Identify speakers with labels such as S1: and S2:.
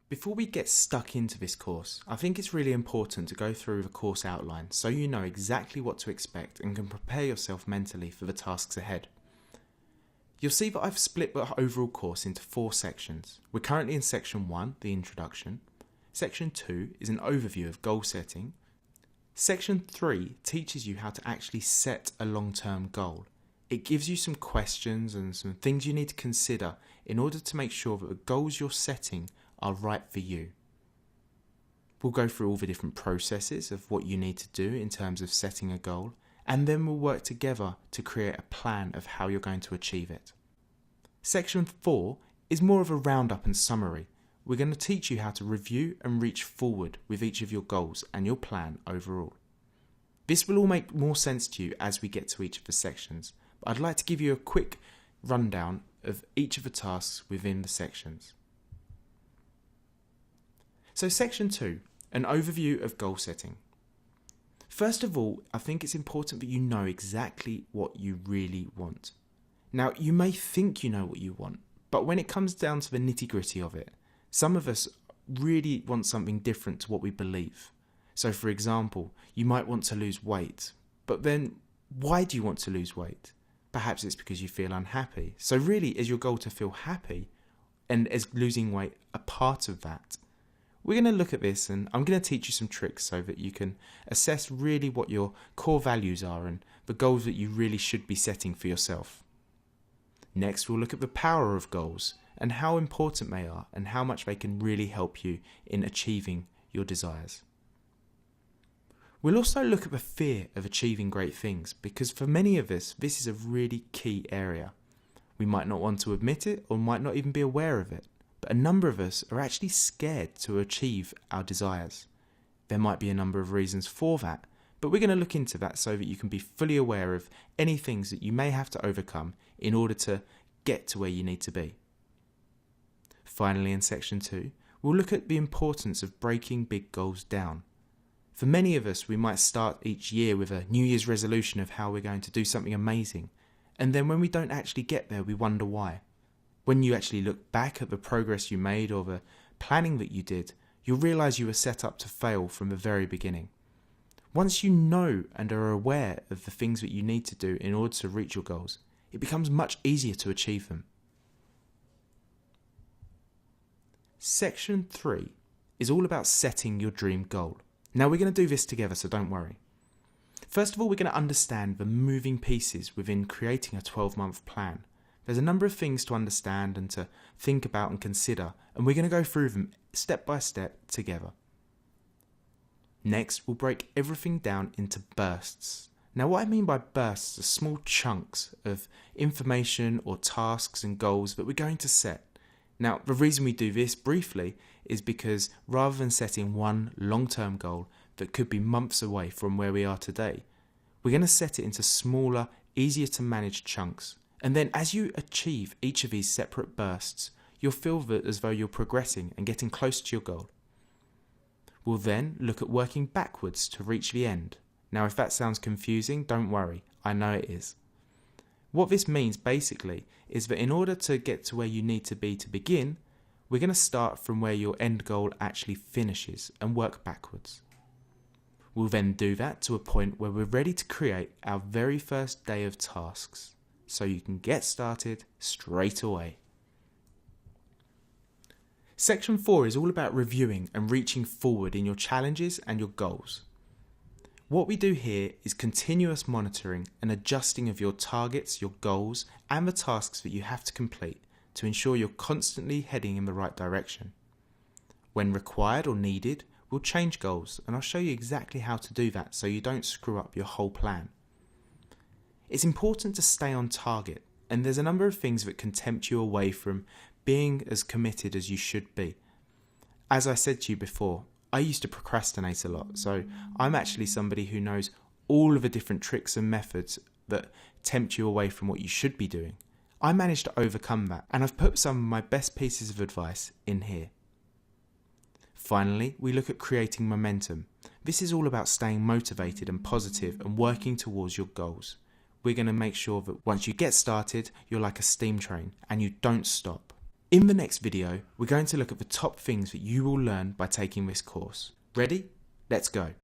S1: Before we get stuck into this course, I think it's really important to go through the course outline so you know exactly what to expect and can prepare yourself mentally for the tasks ahead. You'll see that I've split the overall course into 4 sections. We're currently in section 1, the introduction. Section 2 is an overview of goal setting. Section 3 teaches you how to actually set a long-term goal. It gives you some questions and some things you need to consider in order to make sure that the goals you're setting are right for you. We'll go through all the different processes of what you need to do in terms of setting a goal, and then we'll work together to create a plan of how you're going to achieve it. Section 4 is more of a roundup and summary. We're going to teach you how to review and reach forward with each of your goals and your plan overall. This will all make more sense to you as we get to each of the sections, but I'd like to give you a quick rundown of each of the tasks within the sections. So section 2, an overview of goal setting. First of all, I think it's important that you know exactly what you really want. Now, you may think you know what you want, but when it comes down to the nitty-gritty of it, some of us really want something different to what we believe. So for example, you might want to lose weight, but then why do you want to lose weight? Perhaps it's because you feel unhappy. So really, is your goal to feel happy? And is losing weight a part of that? We're going to look at this, and I'm going to teach you some tricks so that you can assess really what your core values are and the goals that you really should be setting for yourself. Next, we'll look at the power of goals and how important they are and how much they can really help you in achieving your desires. We'll also look at the fear of achieving great things, because for many of us, this is a really key area. We might not want to admit it or might not even be aware of it. But a number of us are actually scared to achieve our desires. There might be a number of reasons for that, but we're going to look into that so that you can be fully aware of any things that you may have to overcome in order to get to where you need to be. Finally, in section 2, we'll look at the importance of breaking big goals down. For many of us, we might start each year with a New Year's resolution of how we're going to do something amazing, and then when we don't actually get there, we wonder why. When you actually look back at the progress you made or the planning that you did, you'll realise you were set up to fail from the very beginning. Once you know and are aware of the things that you need to do in order to reach your goals, it becomes much easier to achieve them. Section 3 is all about setting your dream goal. Now we're going to do this together, so don't worry. First of all, we're going to understand the moving pieces within creating a 12-month plan. There's a number of things to understand and to think about and consider, and we're going to go through them step by step together. Next, we'll break everything down into bursts. Now, what I mean by bursts are small chunks of information or tasks and goals that we're going to set. Now, the reason we do this briefly is because rather than setting one long-term goal that could be months away from where we are today, we're going to set it into smaller, easier to manage chunks. And then as you achieve each of these separate bursts, you'll feel that as though you're progressing and getting close to your goal. We'll then look at working backwards to reach the end. Now, if that sounds confusing, don't worry, I know it is. What this means basically is that in order to get to where you need to be to begin, we're going to start from where your end goal actually finishes and work backwards. We'll then do that to a point where we're ready to create our very first day of tasks, so you can get started straight away. Section 4 is all about reviewing and reaching forward in your challenges and your goals. What we do here is continuous monitoring and adjusting of your targets, your goals, and the tasks that you have to complete to ensure you're constantly heading in the right direction. When required or needed, we'll change goals, and I'll show you exactly how to do that so you don't screw up your whole plan. It's important to stay on target, and there's a number of things that can tempt you away from being as committed as you should be. As I said to you before, I used to procrastinate a lot, so I'm actually somebody who knows all of the different tricks and methods that tempt you away from what you should be doing. I managed to overcome that, and I've put some of my best pieces of advice in here. Finally, we look at creating momentum. This is all about staying motivated and positive and working towards your goals. We're going to make sure that once you get started, you're like a steam train and you don't stop. In the next video, we're going to look at the top things that you will learn by taking this course. Ready? Let's go.